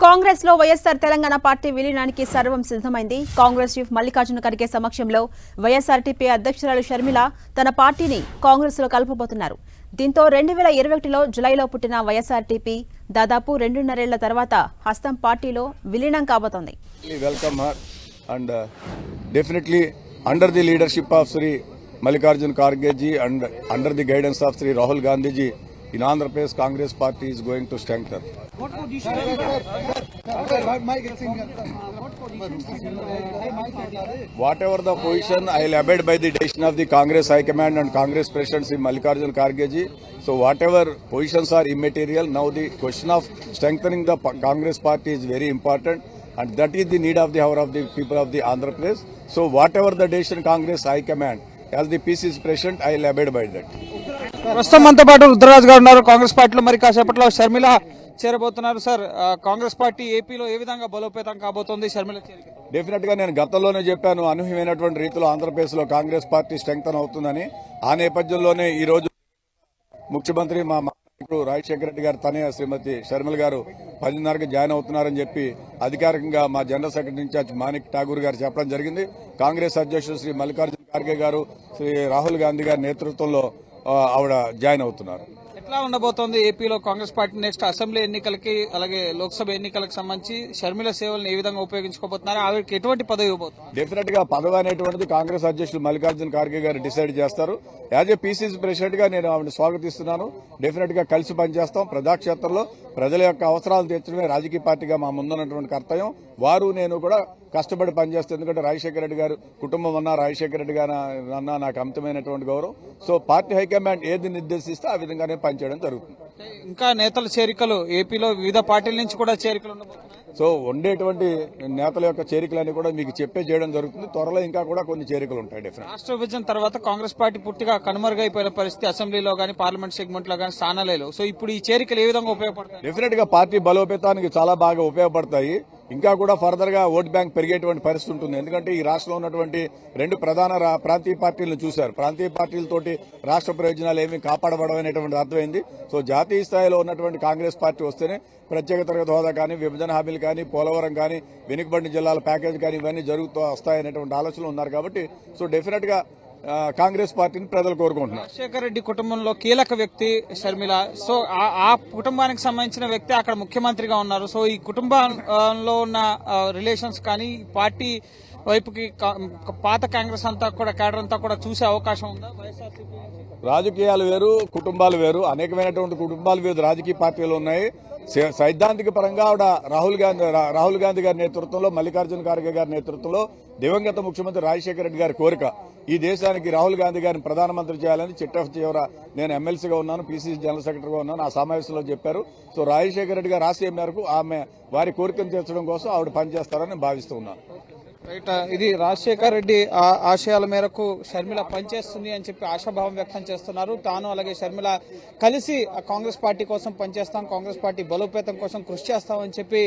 కాంగ్రెస్ లో వైఎస్ఆర్ తెలంగాణ పార్టీ విలీనానికి సర్వం సిద్ధమైంది. కాంగ్రెస్ చీఫ్ మల్లికార్జున ఖర్గే సమక్షంలో వైఎస్ఆర్టీపీ అధ్యక్షురాలు షర్మిల తన పార్టీని కాంగ్రెస్ లో కలుపబోతున్నారు. దీంతో 2021లో జులైలో పుట్టిన వైఎస్ఆర్టీపీ దాదాపు 2.5 ఏళ్ల తర్వాత హస్తం పార్టీలో విలీనం కాబోతోంది. Welcome her and definitely under the leadership of Shri Mallikarjuna Kharge ji and under the guidance of Sri Rahul Gandhi ji in Andhra Pradesh Congress party is going to strengthen. Whatever the position, I will abide by the decision of the Congress High Command and Congress President Sri Mallikarjun Kharge ji. So whatever positions are immaterial, now the question of strengthening the Congress party is very important, and that is the need of the hour of the people of the Andhra Pradesh. So whatever the decision Congress High Command, as the PCC President, I will abide by that. ప్రస్తుతం మనతో పాటు రుద్రరాజు గారు ఉన్నారు. కాంగ్రెస్ పార్టీలో మరి కాసేపట్లో Sharmila చేరబోతున్నారు. Sir, Congress party ఏపీలో ఏ విధంగా బలోపేతం కాబోతోంది షర్మిల చేరిక? డెఫినెట్ గా నేను గతంలోనే చెప్పాను, అనూహ్యమైనటువంటి రీతిలో ఆంధ్రప్రదేశ్ లో కాంగ్రెస్ పార్టీ స్ట్రెంగ్తన్ అవుతుందని. ఆ నేపథ్యంలోనే ఈ రోజు ముఖ్యమంత్రి మా నాయకుడు రాజశేఖర రెడ్డి గారు తనయ శ్రీమతి షర్మిల గారు 10:30కి జాయిన్ అవుతున్నారని చెప్పి అధికారికంగా మా general secretary in charge Manik Tagore గారు చెప్పడం జరిగింది. కాంగ్రెస్ అధ్యక్షుడు శ్రీ మల్లికార్జున ఖార్గే గారు, శ్రీ రాహుల్ గాంధీ గారి నేతృత్వంలో ఆవిడ జాయిన్ అవుతున్నారు. ఎట్లా ఉండబోతోంది ఏపీలో కాంగ్రెస్ పార్టీ నెక్స్ట్ అసెంబ్లీ ఎన్నికలకి అలాగే లోక్సభ ఎన్నికలకు సంబంధించి షర్మిల సేవలను ఏ విధంగా ఉపయోగించుకోబోతున్నారు? ఆవిడకి ఎటువంటి పదవి ఇవ్వబోతున్నారు? డెఫినెట్ గా పదవి అనేటువంటిది కాంగ్రెస్ అధ్యక్షులు మల్లికార్జున ఖార్గే గారు డిసైడ్ చేస్తారు. యాజ్ ఏ పీసీసీ ప్రెసిడెంట్ గా నేను ఆవిడని స్వాగతిస్తున్నాను. డెఫినెట్ గా కలిసి పనిచేస్తాం. ప్రజాక్షేత్రంలో ప్రజల యొక్క అవసరాలు తీర్చడమే రాజకీయ పార్టీగా మా ముందున్నటువంటి కర్తవ్యం. వారు నేను కూడా కష్టపడి పనిచేస్తాం. ఎందుకంటే రాజశేఖర రెడ్డి గారు కుటుంబం అన్నా, రాజశేఖర రెడ్డి గారు అన్నా నాకు అమితమైనటువంటి గౌరవం. సో పార్టీ హైకమాండ్ ఏది నిర్దేశిస్తే ఆ విధంగానే పనిచేయడం జరుగుతుంది. ఇంకా నేతల చేరికలు ఏపీలో వివిధ పార్టీల నుంచి కూడా చేరికలు ఉండబోతున్నాయి. సో ఉండేటువంటి నేతల యొక్క చేరికలన్నీ కూడా మీకు చేయడం జరుగుతుంది. త్వరలో ఇంకా కూడా కొన్ని చేరికలు ఉంటాయి. డెఫినెట్ రాష్ట్ర విభజన తర్వాత కాంగ్రెస్ పార్టీ పూర్తిగా కనుమరుగైపోయిన పరిస్థితి, అసెంబ్లీలో గానీ పార్లమెంట్ సెగ్మెంట్ లో గానీ స్థానాలలో. సో ఇప్పుడు ఈ చేరికలు ఏ విధంగా ఉపయోగపడతాయి? డెఫినెట్ గా పార్టీ బలోపేతానికి చాలా బాగా ఉపయోగపడతాయి. ఇంకా కూడా ఫర్దర్ గా ఓట్ బ్యాంక్ పెరిగేటువంటి పరిస్థితి ఉంటుంది. ఎందుకంటే ఈ రాష్ట్రంలో ఉన్నటువంటి 2 ప్రధాన ప్రాంతీయ పార్టీలను చూశారు. ప్రాంతీయ పార్టీలతోటి రాష్ట్ర ప్రయోజనాలు ఏమీ కాపాడబడమనేటువంటి అర్థమైంది. సో జాతీయ స్థాయిలో ఉన్నటువంటి కాంగ్రెస్ పార్టీ వస్తేనే ప్రత్యేక తరగతి హోదా కానీ, విభజన హామీలు కానీ, పోలవరం కానీ, వెనుకబడిన జిల్లాల ప్యాకేజ్ కానీ ఇవన్నీ జరుగుతూ వస్తాయనేటువంటి ఆలోచనలు ఉన్నారు. కాబట్టి సో డెఫినెట్ గా కాంగ్రెస్ పార్టీని ప్రజలు కోరుకుంటున్నారు. రాజశేఖర రెడ్డి కుటుంబంలో కీలక వ్యక్తి షర్మిల. సో ఆ కుటుంబానికి సంబంధించిన వ్యక్తి అక్కడ ముఖ్యమంత్రిగా ఉన్నారు. సో ఈ కుటుంబంలో ఉన్న రిలేషన్స్ కానీ పార్టీ వైపుకి పాత కాంగ్రెస్ అంతా కూడా కేడర్ అంతా కూడా చూసే అవకాశం ఉందా? రాజకీయాలు వేరు, కుటుంబాలు వేరు. అనేకమైనటువంటి కుటుంబాలు వివిధ రాజకీయ పార్టీలు ఉన్నాయి. సైద్ధాంతిక పరంగా ఆవిడ రాహుల్ గాంధీ గారి నేతృత్వంలో, మల్లికార్జున ఖార్గే గారి నేతృత్వంలో దివంగత ముఖ్యమంత్రి రాజశేఖర రెడ్డి గారి కోరిక ఈ దేశానికి రాహుల్ గాంధీ గారిని ప్రధానమంత్రి చేయాలని చివర నేను ఎమ్మెల్సీగా ఉన్నాను, పీసీసీ జనరల్ సెక్రటరీగా ఉన్నాను. ఆ సమావేశంలో చెప్పారు. సో రాజశేఖర రెడ్డి గారు ఆశయం మేరకు వారి కోరికను తీర్చడం కోసం ఆవిడ పనిచేస్తారని భావిస్తూ ఉన్నాను. రైట్, ఇది రాజశేఖర్ రెడ్డి ఆశయాల మేరకు షర్మిల పనిచేస్తుంది అని చెప్పి ఆశాభావం వ్యక్తం చేస్తున్నారు. తాను అలాగే షర్మిల కలిసి కాంగ్రెస్ పార్టీ కోసం పనిచేస్తాం, కాంగ్రెస్ పార్టీ బలోపేతం కోసం కృషి చేస్తామని చెప్పి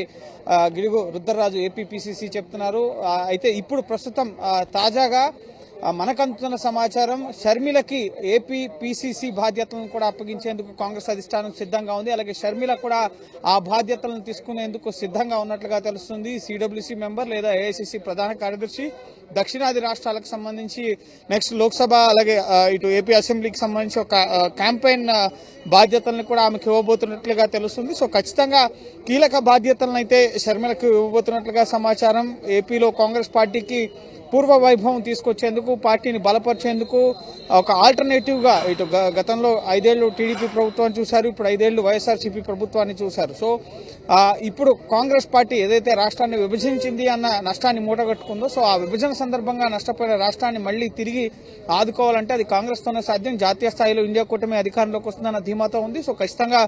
గిడుగు రుద్రరాజు ఏపీ పీసీసీ చెప్తున్నారు. అయితే ఇప్పుడు ప్రస్తుతం తాజాగా మనకందుతున్న సమాచారం, షర్మిలకి ఏపీ పీసీసీ బాధ్యతలను కూడా అప్పగించేందుకు కాంగ్రెస్ అధిష్టానం సిద్ధంగా ఉంది. అలాగే షర్మిల కూడా ఆ బాధ్యతలను తీసుకునేందుకు సిద్ధంగా ఉన్నట్లుగా తెలుస్తుంది. సిడబ్ల్యూసీ మెంబర్ లేదా ఏఐసీసీ ప్రధాన కార్యదర్శి, దక్షిణాది రాష్ట్రాలకు సంబంధించి నెక్స్ట్ లోక్సభ అలాగే ఇటు ఏపీ అసెంబ్లీకి సంబంధించి ఒక క్యాంపెయిన్ బాధ్యతలను కూడా ఆమెకు ఇవ్వబోతున్నట్లుగా తెలుస్తుంది. సో ఖచ్చితంగా కీలక బాధ్యతలను అయితే షర్మిలకు ఇవ్వబోతున్నట్లుగా సమాచారం. ఏపీలో కాంగ్రెస్ పార్టీకి పూర్వ వైభవం తీసుకొచ్చేందుకు, పార్టీని బలపరిచేందుకు ఒక ఆల్టర్నేటివ్ గా ఇటు గతంలో 5 ఏళ్లు టీడీపీ ప్రభుత్వాన్ని చూశారు, ఇప్పుడు 5 ఏళ్లు వైఎస్ఆర్సీపీ ప్రభుత్వాన్ని చూశారు. సో ఇప్పుడు కాంగ్రెస్ పార్టీ ఏదైతే రాష్ట్రాన్ని విభజించింది అన్న నష్టాన్ని మూటగట్టుకుందో, సో ఆ విభజన సందర్భంగా నష్టపోయిన రాష్ట్రాన్ని మళ్లీ తిరిగి ఆదుకోవాలంటే అది కాంగ్రెస్ తోనే సాధ్యం. జాతీయ స్థాయిలో ఇండియా కూటమి అధికారంలోకి వస్తుందన్న ధీమాతో ఉంది. సో ఖచ్చితంగా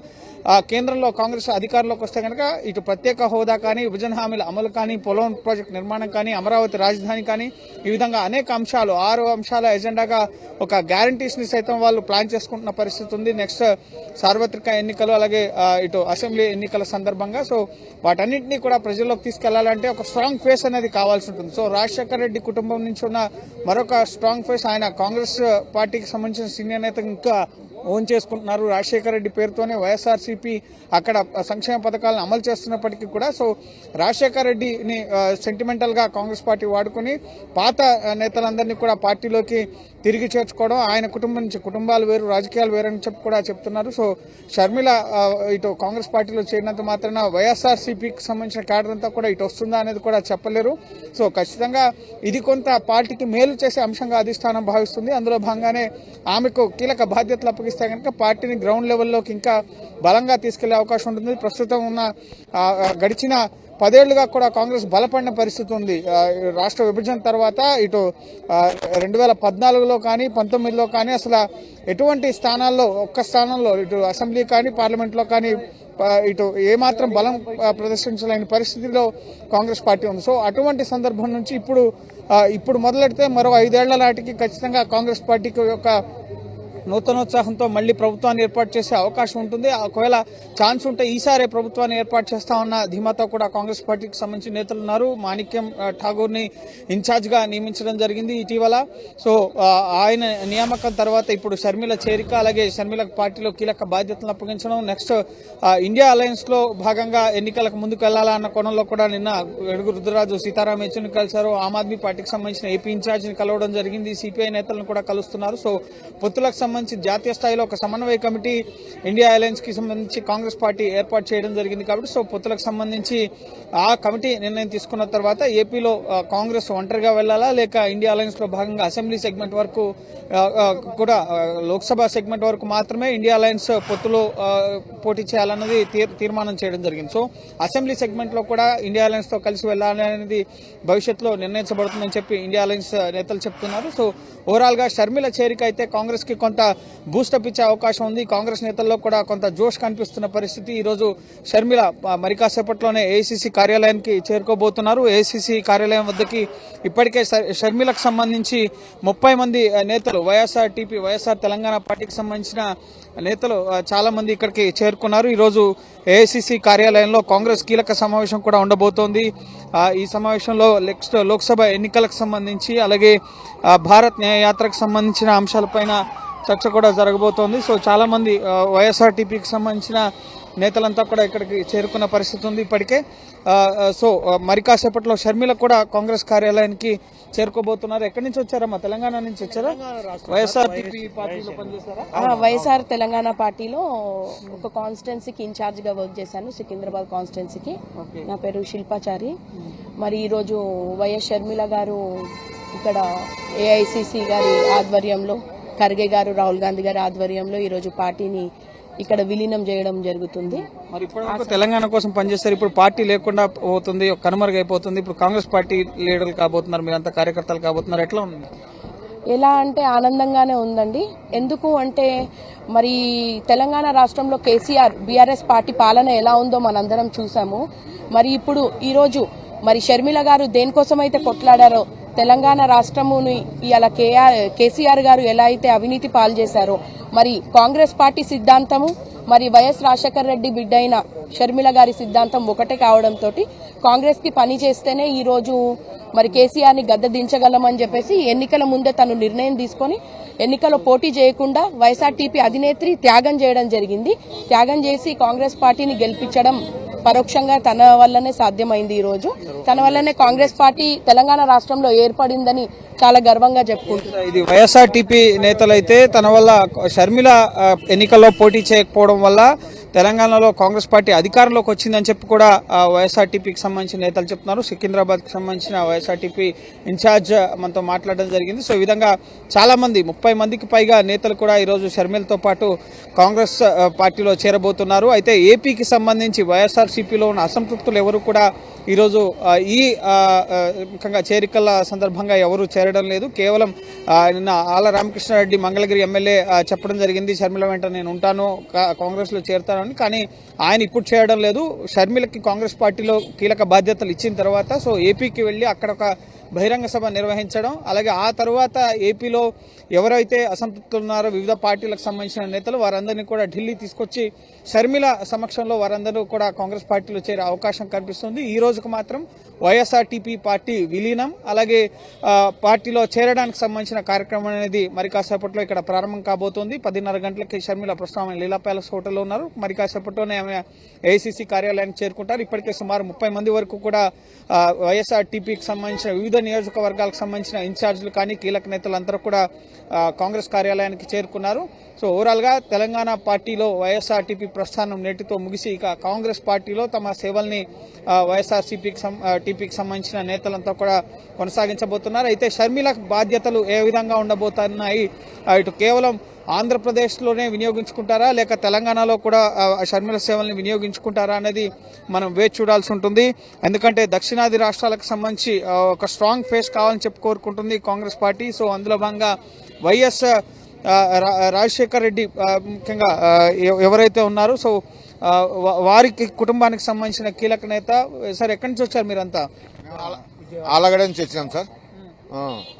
కేంద్రంలో కాంగ్రెస్ అధికారంలోకి వస్తే కనుక ఇటు ప్రత్యేక హోదా కానీ, విభజన హామీల అమలు కానీ, పోలవరం ప్రాజెక్టు నిర్మాణం కానీ, అమరావతి రాజధాని కానీ, ఈ విధంగా అనేక అంశాలు 6 అంశాల ఎజెండాగా ఒక గ్యారంటీస్ ని సైతం వాళ్ళు ప్లాన్ చేసుకుంటున్న పరిస్థితి ఉంది. నెక్స్ట్ సార్వత్రిక ఎన్నికలు అలాగే ఇటు అసెంబ్లీ ఎన్నికల సందర్భంగా. సో వాటన్నింటినీ కూడా ప్రజల్లోకి తీసుకెళ్లాలంటే ఒక స్ట్రాంగ్ ఫేస్ అనేది కావాల్సి ఉంటుంది. సో రాజశేఖర రెడ్డి కుటుంబం నుంచి ఉన్న మరొక స్ట్రాంగ్ ఫేస్, ఆయన కాంగ్రెస్ పార్టీకి సంబంధించిన సీనియర్ నేత ఇంకా ఓన్ చేసుకుంటున్నారు. రాజశేఖర రెడ్డి పేరుతోనే వైఎస్ఆర్సీపీ అక్కడ సంక్షేమ పథకాలను అమలు చేస్తున్నప్పటికీ కూడా సో రాజశేఖర రెడ్డిని సెంటిమెంటల్ గా కాంగ్రెస్ పార్టీ వాడుకుని పాత నేతలందరినీ కూడా పార్టీలోకి తిరిగి చేర్చుకోవడం, ఆయన కుటుంబం నుంచి కుటుంబాలు వేరు రాజకీయాలు వేరు అని చెప్పి కూడా చెప్తున్నారు. సో షర్మిల ఇటు కాంగ్రెస్ పార్టీలో చేరినంత మాత్రాన వైఎస్ఆర్సీపీకి సంబంధించిన క్యాడర్ అంతా కూడా ఇటు వస్తుందా అనేది కూడా చెప్పలేరు. సో ఖచ్చితంగా ఇది కొంత పార్టీకి మేలు చేసే అంశంగా అధిష్టానం భావిస్తుంది. అందులో భాగంగానే ఆమెకు కీలక బాధ్యతలు అప్పగిస్తే కనుక పార్టీని గ్రౌండ్ లెవెల్లోకి ఇంకా బలంగా తీసుకెళ్లే అవకాశం ఉంటుంది. ప్రస్తుతం ఉన్న గడిచిన 10 ఏళ్లుగా కూడా కాంగ్రెస్ బలపడిన పరిస్థితి ఉంది. రాష్ట్ర విభజన తర్వాత ఇటు 2014లో కానీ 19లో కానీ అసలు ఎటువంటి స్థానాల్లో ఒక్క స్థానంలో ఇటు అసెంబ్లీ కానీ పార్లమెంట్లో కానీ ఇటు ఏమాత్రం బలం ప్రదర్శించలేని పరిస్థితిలో కాంగ్రెస్ పార్టీ ఉంది. సో అటువంటి సందర్భం నుంచి ఇప్పుడు మొదలెడితే మరో 5 ఏళ్ల నాటికి ఖచ్చితంగా కాంగ్రెస్ పార్టీకి ఒక నూతనోత్సాహంతో మళ్లీ ప్రభుత్వాన్ని ఏర్పాటు చేసే అవకాశం ఉంటుంది. ఒకవేళ ఛాన్స్ ఉంటే ఈసారి ప్రభుత్వాన్ని ఏర్పాటు చేస్తామన్న ధీమాతో కూడా కాంగ్రెస్ పార్టీకి సంబంధించిన నేతలు ఉన్నారు. మాణిక్యం ఠాగూర్ ని ఇన్ఛార్జ్ గా నియమించడం జరిగింది ఇటీవల. సో ఆయన నియామకం తర్వాత ఇప్పుడు షర్మిల చేరిక, అలాగే షర్మిల పార్టీలో కీలక బాధ్యతలను అప్పగించడం, నెక్స్ట్ ఇండియా అలయన్స్ లో భాగంగా ఎన్నికలకు ముందుకు వెళ్లాలా అన్న కోణంలో కూడా నిన్న వెడుగు రుద్రరాజు సీతారాం యెచూరిని కలిశారు. ఆమ్ ఆద్మీ పార్టీకి సంబంధించిన ఏపీ ఇన్ఛార్జ్ ని కలవడం జరిగింది. సిపిఐ నేతలను కూడా కలుస్తున్నారు. సో పొత్తులకు సంబంధించి జాతీయ స్థాయిలో ఒక సమన్వయ కమిటీ ఇండియా అలయన్స్ కి సంబంధించి కాంగ్రెస్ పార్టీ ఏర్పాటు చేయడం జరిగింది. కాబట్టి సో పొత్తులకు సంబంధించి ఆ కమిటీ నిర్ణయం తీసుకున్న తర్వాత ఏపీలో కాంగ్రెస్ ఒంటరిగా వెళ్లాలా లేక ఇండియా అలయన్స్ లో భాగంగా అసెంబ్లీ సెగ్మెంట్ వరకు కూడా లోక్సభ సెగ్మెంట్ వరకు మాత్రమే ఇండియా అలయన్స్ పొత్తులో పోటీ చేయాలన్నది తీర్మానం చేయడం జరిగింది. సో అసెంబ్లీ సెగ్మెంట్ లో కూడా ఇండియా అలయన్స్ తో కలిసి వెళ్లాలనేది భవిష్యత్తులో నిర్ణయించబడుతుందని చెప్పి ఇండియా అలయన్స్ నేతలు చెప్తున్నారు. సో ఓవరాల్ గా షర్మిల చేరిక అయితే కాంగ్రెస్ కి కొంత బూస్టప్ ఇచ్చే అవకాశం ఉంది. కాంగ్రెస్ నేతల్లో కూడా కొంత జోష్ కనిపిస్తున్న పరిస్థితి. ఈ రోజు షర్మిల మరి కాసేపట్లోనే ఏఐసీసీ కార్యాలయానికి చేరుకోబోతున్నారు. ఏఐసీసీ కార్యాలయం వద్దకి ఇప్పటికే షర్మిలకు సంబంధించి 30 మంది నేతలు వైఎస్ఆర్ తెలంగాణ పార్టీకి సంబంధించిన నేతలు చాలా మంది ఇక్కడికి చేరుకున్నారు. ఈ రోజు ఏఐసీసీ కార్యాలయంలో కాంగ్రెస్ కీలక సమావేశం కూడా ఉండబోతోంది. ఈ సమావేశంలో నెక్స్ట్ లోక్సభ ఎన్నికలకు సంబంధించి అలాగే భారత్ న్యాయ యాత్రకు సంబంధించిన అంశాలపైన చర్చ కూడా జరగబోతోంది. సో చాలా మంది వైఎస్ఆర్టీపీకి సంబంధించిన నేతలంతా కూడా ఇక్కడికి చేరుకున్న పరిస్థితి ఉంది ఇప్పటికే. సో మరి కాసేపట్లో షర్మిల కూడా కాంగ్రెస్ కార్యాలయానికి చేరుకోబోతున్నారు. ఎక్కడి నుంచి వచ్చారమ్మా? తెలంగాణ నుంచి వచ్చారా? వైఎస్ఆర్టీపీ పార్టీలో పనిచేస్తారా? వైఎస్ఆర్ తెలంగాణ పార్టీలో ఒక కాన్స్టిట్యున్సీకి ఇన్ఛార్జ్ గా వర్క్ చేశాను, సికింద్రాబాద్ కాన్స్టిట్యున్సీకి. నా పేరు శిల్పాచారి. మరి ఈరోజు వైఎస్ షర్మిల గారు ఇక్కడ ఏఐసిసి గారి ఆధ్వర్యంలో, ఖర్గే గారు రాహుల్ గాంధీ గారి ఆధ్వర్యంలో ఈరోజు పార్టీని ఇక్కడ విలీనం చేయడం జరుగుతుంది. మరి ఇప్పటివరకు తెలంగాణ కోసం పనిచేస్తారు, ఇప్పుడు పార్టీ లేకుండా పోతుంది, కనుమరుగైపోతుంది. ఇప్పుడు కాంగ్రెస్ పార్టీ లీడర్లు కాబోతున్నారు, మీరంతా కార్యకర్తలు కాబోతున్నారు. ఎట్లా ఉంది? ఎలా అంటే ఆనందంగానే ఉందండి. ఎందుకు అంటే మరి తెలంగాణ రాష్ట్రంలో కేసీఆర్ బీఆర్ఎస్ పార్టీ పాలన ఎలా ఉందో మనందరం చూసాము. మరి ఇప్పుడు ఈరోజు మరి షర్మిల గారు దేనికోసమైతే కొట్లాడారో, తెలంగాణ రాష్ట్రముని ఇలా కేసీఆర్ గారు ఎలా అయితే అవినీతి పాలు చేశారో, మరి కాంగ్రెస్ పార్టీ సిద్ధాంతము మరి వైఎస్ రాజశేఖర రెడ్డి బిడ్డ అయిన షర్మిల గారి సిద్ధాంతం ఒకటే కావడంతో కాంగ్రెస్ కి పని చేస్తేనే ఈ రోజు మరి కేసీఆర్ ని గద్దె దించగలమని చెప్పేసి ఎన్నికల ముందే తను నిర్ణయం తీసుకుని ఎన్నికల్లో పోటీ చేయకుండా వైఎస్ఆర్టీపీ అధినేత్రి త్యాగం చేయడం జరిగింది. త్యాగం చేసి కాంగ్రెస్ పార్టీని గెలిపించడం పరోక్షంగా తన వల్లనే సాధ్యమైంది. ఈ రోజు తన వల్లనే కాంగ్రెస్ పార్టీ తెలంగాణ రాష్ట్రంలో ఏర్పడిందని చాలా గర్వంగా చెప్పుకుంటున్నారు. ఇది వైఎస్ఆర్టీపీ నేతలైతే తన వల్ల షర్మిల ఎన్నికల్లో పోటీ చేయకపోవడం వల్ల తెలంగాణలో కాంగ్రెస్ పార్టీ అధికారంలోకి వచ్చిందని చెప్పి కూడా వైఎస్ఆర్టీపీకి సంబంధించిన నేతలు చెప్తున్నారు. సికింద్రాబాద్ కి సంబంధించిన వైఎస్ఆర్టీపీ ఇన్ఛార్జ్ మనతో మాట్లాడడం జరిగింది. సో ఈ విధంగా చాలా మంది 30 మందికి పైగా నేతలు కూడా ఈరోజు షర్మిలతో పాటు కాంగ్రెస్ పార్టీలో చేరబోతున్నారు. అయితే ఏపీకి సంబంధించి వైఎస్ఆర్సీపీలో ఉన్న అసంతృప్తులు ఎవరు కూడా ఈరోజు ఈ ముఖ్యంగా చేరికల సందర్భంగా ఎవరు చేరడం లేదు. కేవలం నిన్న ఆళ్ల రామకృష్ణారెడ్డి మంగళగిరి ఎమ్మెల్యే చెప్పడం జరిగింది, షర్మిల వెంట నేను ఉంటాను, కాంగ్రెస్ లో చేరుతానని. కానీ ఆయన ఇప్పుడు చేయడం లేదు. షర్మిలకి కాంగ్రెస్ పార్టీలో కీలక బాధ్యతలు ఇచ్చిన తర్వాత సో ఏపీకి వెళ్లి అక్కడ ఒక బహిరంగ సభ నిర్వహించడం, అలాగే ఆ తర్వాత ఏపీలో ఎవరైతే అసంతృప్తులు ఉన్నారో వివిధ పార్టీలకు సంబంధించిన నేతలు వారందరినీ కూడా ఢిల్లీ తీసుకొచ్చి షర్మిల సమక్షంలో వారందరూ కూడా కాంగ్రెస్ పార్టీలో చేరే అవకాశం కనిపిస్తుంది. ఈ రోజు రోజుకు మాత్రం వైఎస్ఆర్టీపీ పార్టీ విలీనం అలాగే పార్టీలో చేరడానికి సంబంధించిన కార్యక్రమం అనేది మరి కాసేపట్లో ఇక్కడ ప్రారంభం కాబోతోంది. 10:30 గంటలకి షర్మిల ప్రస్తుతం లీలా ప్యాలెస్ హోటల్లో ఉన్నారు. మరి కాసేపట్లోనే ఆమె ఏఐసీసీ కార్యాలయానికి చేరుకుంటారు. ఇప్పటికే సుమారు 30 మంది వరకు కూడా వైఎస్ఆర్టీపీకి సంబంధించిన వివిధ నియోజకవర్గాలకు సంబంధించిన ఇన్ఛార్జీలు కానీ కీలక నేతలందరూ కూడా కాంగ్రెస్ కార్యాలయానికి చేరుకున్నారు. సో ఓవరాల్ గా తెలంగాణ పార్టీలో వైఎస్ఆర్టీపీ ప్రస్థానం నేటితో ముగిసి ఇక కాంగ్రెస్ పార్టీలో తమ సేవల్ని వైఎస్ఆర్టీపీకి సంబంధించిన నేతలంతా కూడా కొనసాగించబోతున్నారు. అయితే షర్మిల బాధ్యతలు ఏ విధంగా ఉండబోతున్నాయి, ఇటు కేవలం ఆంధ్రప్రదేశ్లోనే వినియోగించుకుంటారా లేక తెలంగాణలో కూడా షర్మిల సేవల్ని వినియోగించుకుంటారా అనేది మనం వేచి చూడాల్సి ఉంటుంది. ఎందుకంటే దక్షిణాది రాష్ట్రాలకు సంబంధించి ఒక స్ట్రాంగ్ ఫేస్ కావాలని చెప్పి కోరుకుంటుంది కాంగ్రెస్ పార్టీ. సో అందులో భాగంగా వైఎస్ రాజశేఖర్ రెడ్డి ముఖ్యంగా ఎవరైతే ఉన్నారో సో వారికి కుటుంబానికి సంబంధించిన కీలక నేత. సార్ ఎక్కడి నుంచి వచ్చారు మీరంతా? ఆలగడ నుంచి వచ్చినాం సార్.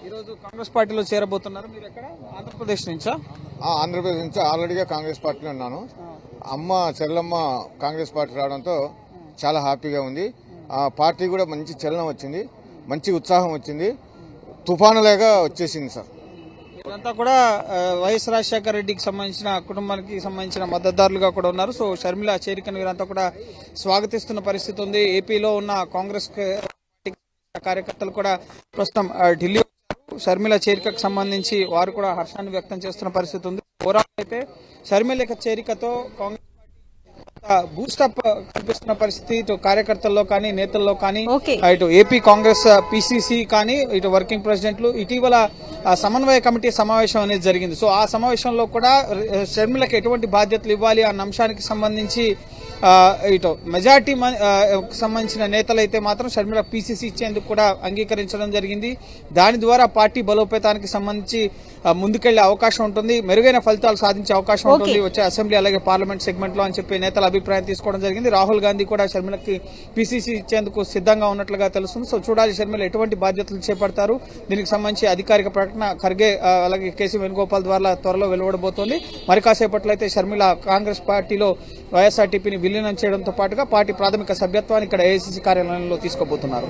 ఈరోజు కాంగ్రెస్ పార్టీలో చేరబోతున్నారు. మీరు ఎక్కడ? ఆంధ్రప్రదేశ్ నుంచా? ఆంధ్రప్రదేశ్ నుంచి ఆల్రెడీగా కాంగ్రెస్ పార్టీలో ఉన్నాను. అమ్మ చెల్లమ్మ కాంగ్రెస్ పార్టీ రావడంతో చాలా హ్యాపీగా ఉంది. ఆ పార్టీ కూడా మంచి చలనం వచ్చింది, మంచి ఉత్సాహం వచ్చింది, తుఫానులాగా వచ్చేసింది సార్. ఇదంతా కూడా వైఎస్ రాజశేఖర రెడ్డికి సంబంధించిన కుటుంబానికి సంబంధించిన మద్దతుదారులుగా కూడా ఉన్నారు. సో షర్మిల చేరికను వీరంతా కూడా స్వాగతిస్తున్న పరిస్థితి ఉంది. ఏపీలో ఉన్న కాంగ్రెస్ కార్యకర్తలు కూడా ప్రస్తుతం ఢిల్లీ షర్మిల చేరికకు సంబంధించి వారు కూడా హర్షాన్ని వ్యక్తం చేస్తున్న పరిస్థితి ఉంది. ఓవరాల్ అయితే షర్మిల చేరికతో కాంగ్రెస్ బూస్టప్ కనిపిస్తున్న పరిస్థితి ఇటు కార్యకర్తల్లో కానీ నేతల్లో కానీ ఇటు ఏపీ కాంగ్రెస్ పిసిసి కానీ ఇటు వర్కింగ్ ప్రెసిడెంట్లు ఇటీవల సమన్వయ కమిటీ సమావేశం అనేది జరిగింది. సో ఆ సమావేశంలో కూడా షర్మిలకు ఎటువంటి బాధ్యతలు ఇవ్వాలి అన్న అంశానికి సంబంధించి ఇటు మెజార్టీ సంబంధించిన నేతలైతే మాత్రం షర్మిల పిసిసి ఇచ్చేందుకు కూడా అంగీకరించడం జరిగింది. దాని ద్వారా పార్టీ బలోపేతానికి సంబంధించి ముందుకెళ్లే అవకాశం ఉంటుంది, మెరుగైన ఫలితాలు సాధించే అవకాశం ఉంటుంది వచ్చే అసెంబ్లీ అలాగే పార్లమెంట్ సెగ్మెంట్ లో అని చెప్పి నేతల అభిప్రాయం తీసుకోవడం జరిగింది. రాహుల్ గాంధీ కూడా షర్మిలకి పిసిసి ఇచ్చేందుకు సిద్ధంగా ఉన్నట్లుగా తెలుస్తుంది. సో చూడాలి షర్మిల ఎటువంటి బాధ్యతలు చేపడతారు. దీనికి సంబంధించి అధికారిక ప్రకటన ఖర్గే అలాగే కేసీ వేణుగోపాల్ ద్వారా త్వరలో వెలువడబోతోంది. మరి కాసేపట్లో అయితే షర్మిల కాంగ్రెస్ పార్టీలో వైఎస్ఆర్టీపీని విలీనం చేయడంతో పాటుగా పార్టీ ప్రాథమిక సభ్యత్వాన్ని ఇక్కడ ఏఐసీసీ కార్యాలయంలో తీసుకోబోతున్నారు.